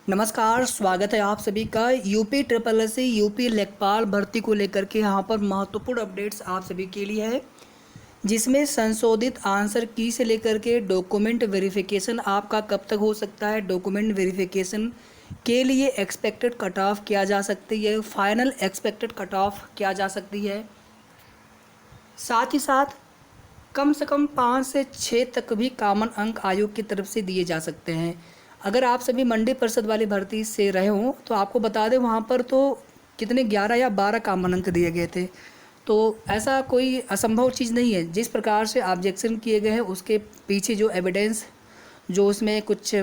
नमस्कार, स्वागत है आप सभी का UP triple S C UP Lekhpal भर्ती को लेकर के यहाँ पर महत्वपूर्ण अपडेट्स आप सभी के लिए है, जिसमें संशोधित आंसर की से लेकर के डॉक्यूमेंट वेरिफिकेशन आपका कब तक हो सकता है, डॉक्यूमेंट वेरिफिकेशन के लिए एक्सपेक्टेड कट ऑफ क्या जा सकती है, फाइनल एक्सपेक्टेड कट ऑफ क्या जा सकती है, साथ ही साथ कम से कम 5 से 6 तक भी कॉमन अंक आयोग की तरफ से दिए जा सकते हैं। अगर आप सभी मंडी परिषद वाली भर्ती से रहे हों तो आपको बता दें वहाँ पर तो कितने 11 या 12 कॉमन अंक दिए गए थे। तो ऐसा कोई असंभव चीज़ नहीं है। जिस प्रकार से ऑब्जेक्शन किए गए हैं उसके पीछे जो एविडेंस, जो उसमें कुछ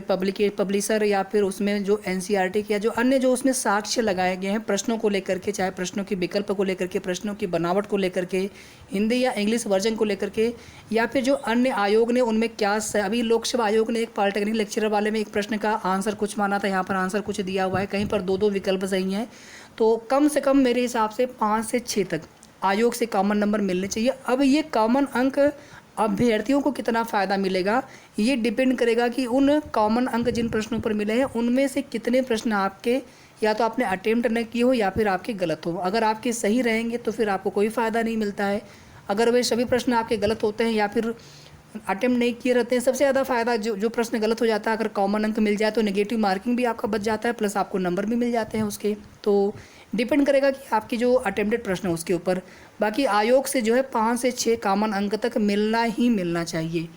पब्लिशर या फिर उसमें जो एनसीईआरटी या जो अन्य जो उसमें साक्ष्य लगाए गए हैं प्रश्नों को लेकर के, चाहे प्रश्नों के विकल्प को लेकर के, प्रश्नों की बनावट को लेकर के, हिंदी या इंग्लिश वर्जन को लेकर के, या फिर जो अन्य आयोग ने उनमें क्या अभी लोकसेवा आयोग ने एक पॉलिटेक्निक लेक्चरर वाले में एक प्रश्न का आंसर कुछ माना था, यहाँ पर आंसर कुछ दिया हुआ है, कहीं पर 2-2 विकल्प सही हैं। तो कम से कम मेरे हिसाब से 5 से 6 तक आयोग से कॉमन नंबर मिलने चाहिए। अब ये कॉमन अंक अभ्यर्थियों को कितना फ़ायदा मिलेगा ये डिपेंड करेगा कि उन कॉमन अंक जिन प्रश्नों पर मिले हैं उनमें से कितने प्रश्न आपके या तो आपने अटेम्प्ट न किए हो या फिर आपके गलत हो। अगर आपके सही रहेंगे तो फिर आपको कोई फ़ायदा नहीं मिलता है। अगर वे सभी प्रश्न आपके गलत होते हैं या फिर अटेम्प्ट नहीं किए रहते हैं, सबसे ज़्यादा फ़ायदा जो प्रश्न गलत हो जाता है, अगर कॉमन अंक मिल जाए तो नेगेटिव मार्किंग भी आपका बच जाता है, प्लस आपको नंबर भी मिल जाते हैं उसके। तो डिपेंड करेगा कि आपकी जो अटेम्प्टेड प्रश्न है उसके ऊपर। बाकी आयोग से जो है 5 से 6 कॉमन अंक तक मिलना ही मिलना चाहिए।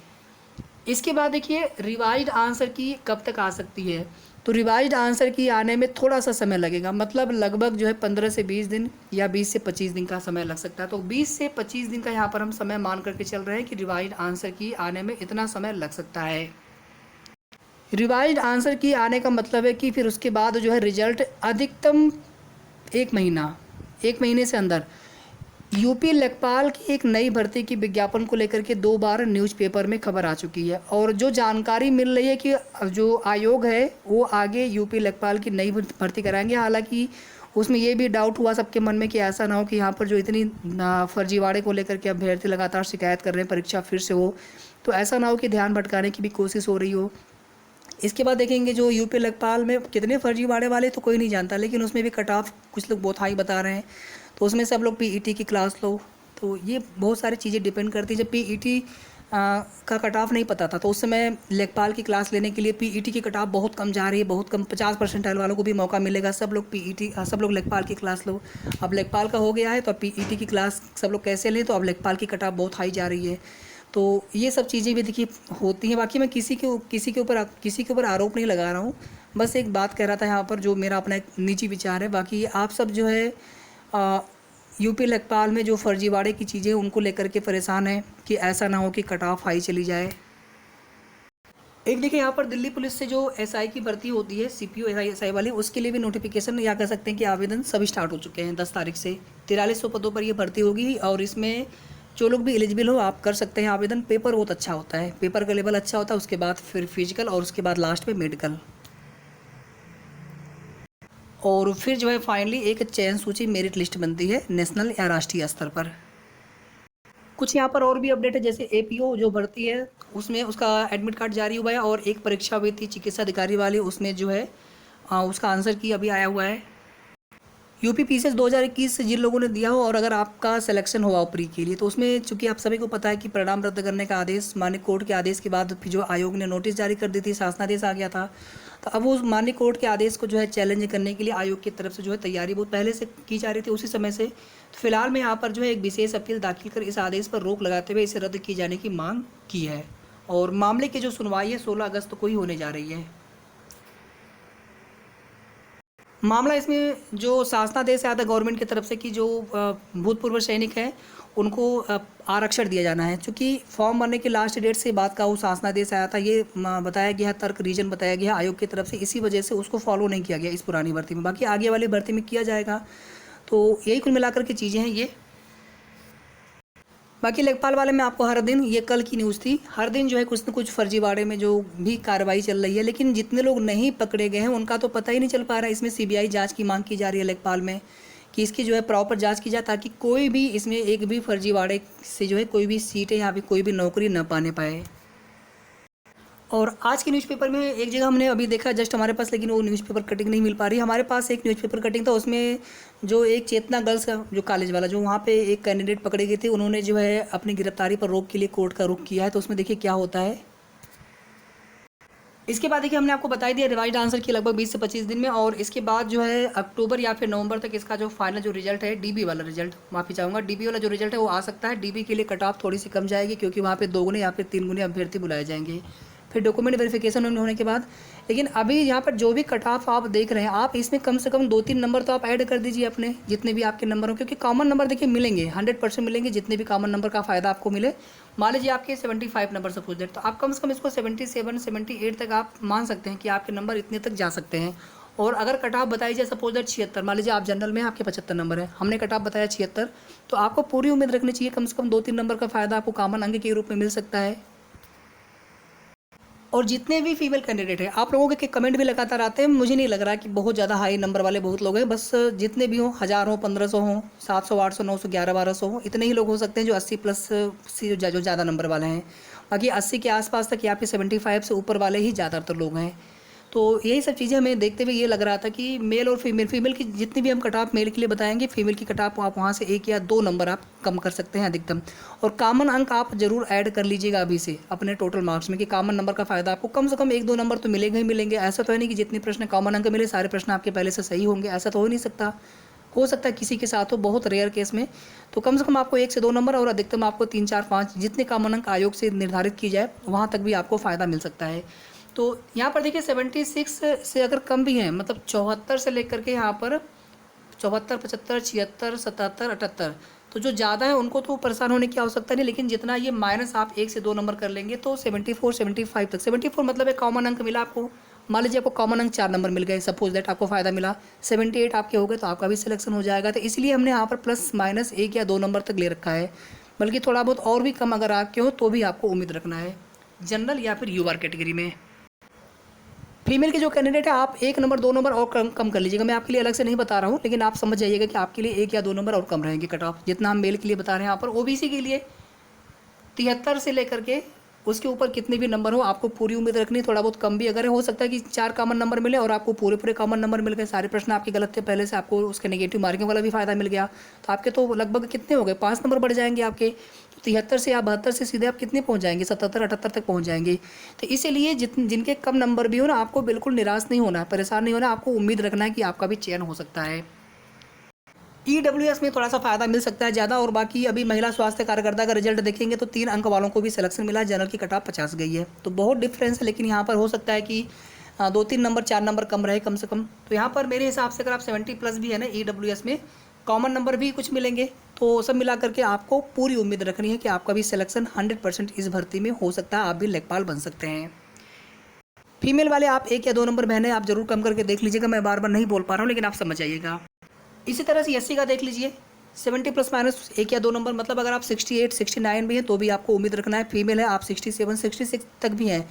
इसके बाद देखिए रिवाइज्ड आंसर की कब तक आ सकती है। तो रिवाइज्ड आंसर की आने में थोड़ा सा समय लगेगा, मतलब लगभग जो है 15 से 20 दिन या 20 से 25 दिन का समय लग सकता है। तो 20 से 25 दिन का यहाँ पर हम समय मान करके चल रहे हैं कि रिवाइज्ड आंसर की आने में इतना समय लग सकता है। रिवाइज्ड आंसर की आने का मतलब है कि फिर उसके बाद जो है रिजल्ट अधिकतम 1 महीना, 1 महीने से अंदर। यूपी लेखपाल की एक नई भर्ती की विज्ञापन को लेकर के 2 बार न्यूज़पेपर में खबर आ चुकी है, और जो जानकारी मिल रही है कि जो आयोग है वो आगे यूपी लेखपाल की नई भर्ती कराएंगे। हालांकि उसमें ये भी डाउट हुआ सबके मन में कि ऐसा ना हो कि यहाँ पर जो इतनी फर्जीवाड़े को लेकर के अभ्यर्थी लगातार शिकायत कर रहे हैं परीक्षा फिर से हो, तो ऐसा ना हो कि ध्यान भटकाने की भी कोशिश हो रही हो। इसके बाद देखेंगे जो यूपी लेखपाल में कितने फर्जीवाड़े वाले तो कोई नहीं जानता, लेकिन उसमें भी कट ऑफ कुछ लोग बहुत हाई बता रहे हैं। तो उसमें सब लोग पीईटी की क्लास लो, तो ये बहुत सारी चीज़ें डिपेंड करती है। जब पीईटी का कट ऑफ नहीं पता था तो उस समय लेखपाल की क्लास लेने के लिए पीईटी की कट ऑफ बहुत कम जा रही है, बहुत कम, 50% वालों को भी मौका मिलेगा। सब लोग लेखपाल की क्लास लो। अब लेखपाल का हो गया है तो अब पीईटी की क्लास सब लोग कैसे लें, तो अब लेखपाल की कट ऑफ बहुत हाई जा रही है। तो ये सब चीज़ें भी देखिए होती हैं। बाकी मैं किसी के ऊपर आरोप नहीं लगा रहा हूँ, बस एक बात कह रहा था यहाँ पर जो मेरा अपना एक निजी विचार है। बाकी आप सब जो है यूपी लेखपाल में जो फर्जीवाड़े की चीज़ें उनको लेकर के परेशान हैं कि ऐसा ना हो कि कट ऑफ हाई चली जाए। एक देखिए यहाँ पर दिल्ली पुलिस से जो एसआई की भर्ती होती है, सीपीओ एसआई वाली, उसके लिए भी नोटिफिकेशन या कह सकते हैं कि आवेदन सभी स्टार्ट हो चुके हैं। 10 तारीख से 4300 पदों पर ये भर्ती होगी, और इसमें जो लोग भी एलिजिबल हो आप कर सकते हैं आवेदन। पेपर बहुत अच्छा होता है, पेपर का लेवल अच्छा होता है, उसके बाद फिर फिजिकल और उसके बाद लास्ट में मेडिकल, और फिर जो है फाइनली एक चयन सूची मेरिट लिस्ट बनती है नेशनल या राष्ट्रीय स्तर पर। कुछ यहाँ पर और भी अपडेट है, जैसे एपीओ जो भर्ती है उसमें उसका एडमिट कार्ड जारी हुआ है, और एक परीक्षा हुई थी चिकित्सा अधिकारी वाली, उसमें जो है उसका आंसर की अभी आया हुआ है। यूपी पीसीएस 2021 से जिन लोगों ने दिया हो और अगर आपका सिलेक्शन हुआ हो प्री के लिए, तो उसमें चूंकि आप सभी को पता है कि परिणाम रद्द करने का आदेश माननीय कोर्ट के आदेश के बाद फिर जो आयोग ने नोटिस जारी कर दी थी, शासनादेश आ गया था। तो अब उस माननीय कोर्ट के आदेश को जो है चैलेंज करने के लिए आयोग की तरफ से जो है तैयारी बहुत पहले से की जा रही थी उसी समय से। तो फिलहाल में यहाँ पर जो है एक विशेष अपील दाखिल कर इस आदेश पर रोक लगाते हुए इसे रद्द किए जाने की मांग की है, और मामले की जो सुनवाई है 16 अगस्त को ही होने जा रही है। मामला इसमें जो शासनादेश आया था गवर्नमेंट की तरफ से कि जो भूतपूर्व सैनिक हैं उनको आरक्षण दिया जाना है। चूँकि फॉर्म भरने की लास्ट डेट से बाद का वो शासनादेश आया था, ये बताया गया, तर्क रीजन बताया गया आयोग की तरफ से, इसी वजह से उसको फॉलो नहीं किया गया इस पुरानी भर्ती में। बाकी आगे वाली भर्ती में किया जाएगा। तो यही कुल मिलाकर के चीज़ें हैं ये। बाकी लेखपाल वाले में आपको हर दिन, ये कल की न्यूज़ थी, हर दिन जो है कुछ न कुछ फर्जीवाड़े में जो भी कार्रवाई चल रही है, लेकिन जितने लोग नहीं पकड़े गए हैं उनका तो पता ही नहीं चल पा रहा है। इसमें सीबीआई जांच की मांग की जा रही है लेखपाल में कि इसकी जो है प्रॉपर जांच की जाए, ताकि कोई भी इसमें एक भी फर्जीवाड़े से जो है कोई भी सीटें या फिर कोई भी नौकरी न पाने पाए। और आज के न्यूज़पेपर में एक जगह हमने अभी देखा जस्ट हमारे पास, लेकिन वो न्यूज़पेपर कटिंग नहीं मिल पा रही। हमारे पास एक न्यूज़पेपर कटिंग था, उसमें जो एक चेतना गर्ल्स का जो कॉलेज वाला जो वहाँ पे एक कैंडिडेट पकड़े गए थे, उन्होंने जो है अपनी गिरफ्तारी पर रोक के लिए कोर्ट का रुख किया है। तो उसमें देखिए क्या होता है। इसके बाद देखिए हमने आपको बता दिया रिवाइज्ड आंसर की लगभग 20 से 25 दिन में, और इसके बाद जो है अक्टूबर या फिर नवंबर तक इसका जो फाइनल जो रिजल्ट है, डीबी वाला रिजल्ट, माफ़ी चाहूँगा, डीबी वाला जो रिजल्ट है वो आ सकता है। डीबी के लिए कट ऑफ थोड़ी सी कम जाएगी, क्योंकि वहाँ पे 2 गुने या फिर 3 गुने अभ्यर्थी बुलाए जाएंगे फिर डॉक्यूमेंट वेरिफिकेशन होने के बाद। लेकिन अभी यहाँ पर जो भी कट ऑफ आप देख रहे हैं, आप इसमें कम से कम 2-3 नंबर तो आप ऐड कर दीजिए अपने, जितने भी आपके नंबर हो, क्योंकि कॉमन नंबर देखिए मिलेंगे, 100% मिलेंगे, जितने भी कॉमन नंबर का फ़ायदा आपको मिले। मान लीजिए आपके 75 नंबर सपोज दैट, तो आप कम से कम इसको 77, 78 तक आप मान सकते हैं कि आपके नंबर इतने तक जा सकते हैं। और अगर कट ऑफ बताई जाए सपोज दैट 76, मान लीजिए आप जनरल में आपके 75 नंबर है, हमने कट ऑफ बताया 76, तो आपको पूरी उम्मीद रखनी चाहिए कम से कम 2-3 नंबर का फ़ायदा आपको कॉमन अंक के रूप में मिल सकता है। और जितने भी फीमेल कैंडिडेट हैं, आप लोगों के कमेंट भी लगातार आते हैं, मुझे नहीं लग रहा कि बहुत ज़्यादा हाई नंबर वाले बहुत लोग हैं, बस जितने भी हों, 1000 हो, 1500 हो, 700, 800, 900, 1100, 1200 हो, इतने ही लोग हो सकते हैं जो 80 प्लस से जो ज़्यादा नंबर वाले हैं। बाकी 80 के आसपास तक या फिर 75 से ऊपर वाले ही ज़्यादातर लोग हैं। तो यही सब चीज़ें हमें देखते हुए ये लग रहा था कि मेल और फीमेल की जितनी भी हम कट ऑफ मेल के लिए बताएंगे, फीमेल की कट ऑफ आप वहाँ से 1 या 2 नंबर आप कम कर सकते हैं अधिकतम। और कॉमन अंक आप जरूर ऐड कर लीजिएगा अभी से अपने टोटल मार्क्स में, कि कॉमन नंबर का फ़ायदा आपको कम से कम 1-2 नंबर तो मिलेंगे ही मिलेंगे। ऐसा तो है नहीं कि जितने प्रश्न कॉमन अंक मिले सारे प्रश्न आपके पहले से सही होंगे, ऐसा तो हो नहीं सकता। हो सकता है किसी के साथ हो, बहुत रेयर केस में। तो कम से कम आपको 1 से 2 नंबर और अधिकतम आपको 3, 4, 5 जितने कॉमन अंक आयोग से निर्धारित की जाए वहाँ तक भी आपको फ़ायदा मिल सकता है। तो यहाँ पर देखिए 76 से अगर कम भी हैं, मतलब 74 से लेकर के यहाँ पर 74, 75, 76, 77, 78, तो जो ज़्यादा है उनको तो परेशान होने की आवश्यकता नहीं। लेकिन जितना ये माइनस आप 1 से 2 नंबर कर लेंगे तो 74, 75 तक, 74 मतलब एक कॉमन अंक मिला आपको, मान लीजिए आपको कॉमन अंक 4 नंबर मिल गए, सपोज दैट आपको फ़ायदा मिला, 78 आपके हो गए तो आपका भी सिलेक्शन हो जाएगा। तो इसलिए हमने यहाँ पर प्लस माइनस 1 या 2 नंबर तक ले रखा है, बल्कि थोड़ा बहुत और भी कम अगर आपके हो तो भी आपको उम्मीद रखना है जनरल या फिर यूआर कैटेगरी में। फीमेल के जो कैंडिडेट है, आप 1 नंबर 2 नंबर और कम कर लीजिएगा। मैं आपके लिए अलग से नहीं बता रहा हूँ, लेकिन आप समझ जाइएगा कि आपके लिए 1 या 2 नंबर और कम रहेंगे कट ऑफ, जितना हम मेल के लिए बता रहे हैं। यहाँ पर ओबीसी के लिए 73 से लेकर के उसके ऊपर कितने भी नंबर हो आपको पूरी उम्मीद रखनी। थोड़ा बहुत कम भी अगर हो सकता है कि 4 कॉमन नंबर मिले और आपको पूरे कॉमन नंबर मिल गए, सारे प्रश्न आपके गलत थे पहले से, आपको उसके नेगेटिव मार्किंग वाला भी फ़ायदा मिल गया, तो आपके तो लगभग कितने हो गए, 5 नंबर बढ़ जाएंगे आपके। 73 से या 72 से सीधे आप कितने पहुंच जाएंगे, 77, 78 तक पहुंच जाएंगे। तो इसीलिए जिनके कम नंबर भी हो ना, आपको बिल्कुल निराश नहीं होना है, परेशान नहीं होना, आपको उम्मीद रखना है कि आपका भी चयन हो सकता है। ईडब्ल्यूएस में थोड़ा सा फ़ायदा मिल सकता है ज़्यादा। और बाकी अभी महिला स्वास्थ्य कार्यकर्ता का रिजल्ट देखेंगे तो 3 अंक वालों को भी सिलेक्शन मिला, जनरल की कट ऑफ 50 गई है, तो बहुत डिफरेंस है। लेकिन यहाँ पर हो सकता है कि 2-3 नंबर 4 नंबर कम रहे कम से कम। तो यहाँ पर मेरे हिसाब से अगर आप 70 प्लस भी है ना ईडब्ल्यूएस में, कॉमन नंबर भी कुछ मिलेंगे, तो सब मिला करके आपको पूरी उम्मीद रखनी है कि आपका भी सिलेक्शन 100% इस भर्ती में हो सकता है, आप भी लेखपाल बन सकते हैं। फीमेल वाले आप 1 या 2 नंबर बहने आप जरूर कम करके देख लीजिएगा, मैं बार बार नहीं बोल पा रहा हूँ, लेकिन आप समझ जाइएगा। इसी तरह से एससी का देख लीजिए, 70 प्लस माइनस 1 या 2 नंबर, मतलब अगर आप 68, 69 भी हैं तो भी आपको उम्मीद रखना है। फीमेल है आप 67, 66 तक भी हैं,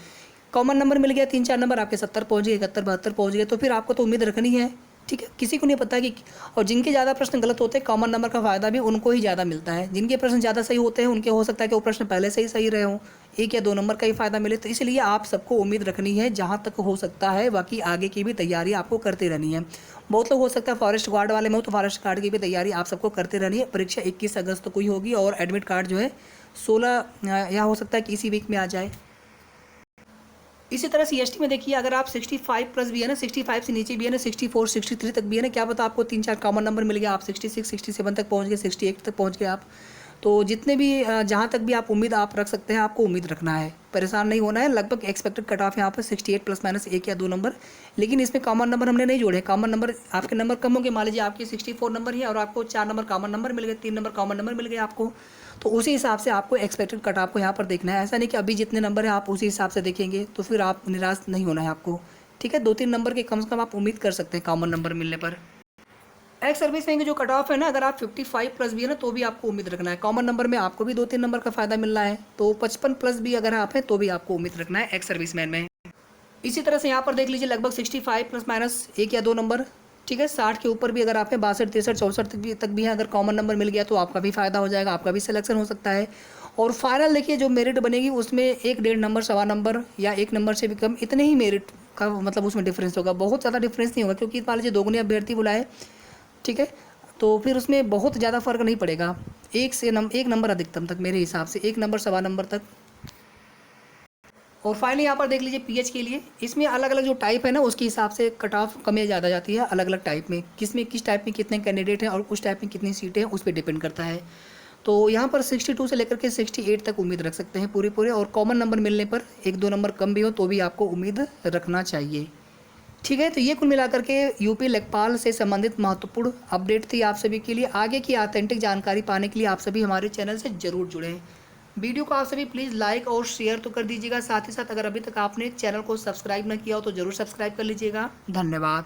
कॉमन नंबर मिल गया 3-4 नंबर आपके 70 पहुँच गए, 71, 72 पहुँच गए, तो फिर आपको तो उम्मीद रखनी है। ठीक है, किसी को नहीं पता कि, और जिनके ज़्यादा प्रश्न गलत होते हैं कॉमन नंबर का फ़ायदा भी उनको ही ज़्यादा मिलता है। जिनके प्रश्न ज़्यादा सही होते हैं उनके हो सकता है कि वो प्रश्न पहले से ही सही रहे हों, 1 या 2 नंबर का ही फ़ायदा मिले। तो इसलिए आप सबको उम्मीद रखनी है जहाँ तक हो सकता है, बाकी आगे की भी तैयारी आपको करते रहनी है। बहुत लोग हो सकता है फॉरेस्ट गार्ड वाले में हो, तो फॉरेस्ट गार्ड की भी तैयारी आप सबको करते रहनी है। परीक्षा 21 अगस्त को ही होगी और एडमिट कार्ड जो है 16 या हो सकता है कि इसी वीक में आ जाए। इसी तरह सीएसटी में देखिए, अगर आप 65 प्लस भी है ना, 65 से नीचे भी है ना, 64, 63 तक भी है ना, क्या पता आपको 3-4 कॉमन नंबर मिल गया, आप 66, 67 तक पहुंच गए, 68 तक पहुंच गए आप। तो जितने भी जहां तक भी आप उम्मीद आप रख सकते हैं, आपको उम्मीद रखना है, परेशान नहीं होना है। लगभग एक्सपेक्टेड कट ऑफ यहाँ पर 68 प्लस माइनस 1 या 2 नंबर, लेकिन इसमें कॉमन नंबर हमने नहीं जोड़े। कॉमन नंबर आपके नंबर कम होंगे, मान लीजिए आपके 64 नंबर ही और आपको 4 नंबर कॉमन नंबर मिल गए, 3 नंबर कॉमन नंबर मिल गए आपको, तो उसी हिसाब से आपको एक्सपेक्टेड कट ऑफ को यहाँ पर देखना है। ऐसा नहीं कि अभी जितने नंबर है आप उसी हिसाब से देखेंगे, तो फिर आप निराश नहीं होना है आपको। ठीक है, 2-3 नंबर के कम से कम आप उम्मीद कर सकते हैं कॉमन नंबर मिलने पर। एक्स सर्विस में जो कट ऑफ है ना, अगर आप 55 प्लस भी है ना तो भी आपको उम्मीद रखना है। कॉमन नंबर में आपको भी 2-3 नंबर का फ़ायदा मिल रहा है, तो 55 प्लस भी अगर आप हैं तो भी आपको उम्मीद रखना है एक्स सर्विसमैन में। इसी तरह से यहाँ पर देख लीजिए, लगभग 65 प्लस माइनस 1 या 2 नंबर, ठीक है, 60 के ऊपर भी अगर आप हैं, 62, 63, 64 तक भी है, अगर कॉमन नंबर मिल गया तो आपका भी फ़ायदा हो जाएगा, आपका भी सिलेक्शन हो सकता है। और फाइनल देखिए जो मेरिट बनेगी उसमें 1-1.5 नंबर, सवा नंबर या 1 नंबर से भी कम, इतने ही मेरिट का मतलब उसमें डिफरेंस होगा। बहुत ज़्यादा डिफरेंस नहीं होगा, क्योंकि मान लीजिए 2 गुने अभ्यर्थी बुलाए, ठीक है, तो फिर उसमें बहुत ज़्यादा फ़र्क नहीं पड़ेगा। 1 नंबर अधिकतम तक, मेरे हिसाब से 1 नंबर, सवा नंबर तक। और फाइनली यहाँ पर देख लीजिए पीएच के लिए, इसमें अलग अलग जो टाइप है ना, उसके हिसाब से कट ऑफ कम या ज़्यादा जाती है अलग अलग टाइप में। किस टाइप में कितने कैंडिडेट हैं और उस टाइप में कितनी सीटें हैं, उस पर डिपेंड करता है। तो यहाँ पर 62 से लेकर के 68 तक उम्मीद रख सकते हैं पूरे, और कॉमन नंबर मिलने पर 1-2 नंबर कम भी हो तो भी आपको उम्मीद रखना चाहिए। ठीक है, तो ये कुल मिलाकर के यूपी लेखपाल से संबंधित महत्वपूर्ण अपडेट थी आप सभी के लिए। आगे की ऑथेंटिक जानकारी पाने के लिए आप सभी हमारे चैनल से ज़रूर जुड़ें। वीडियो को आप सभी प्लीज़ लाइक और शेयर तो कर दीजिएगा, साथ ही साथ अगर अभी तक आपने चैनल को सब्सक्राइब ना किया हो तो ज़रूर सब्सक्राइब कर लीजिएगा। धन्यवाद।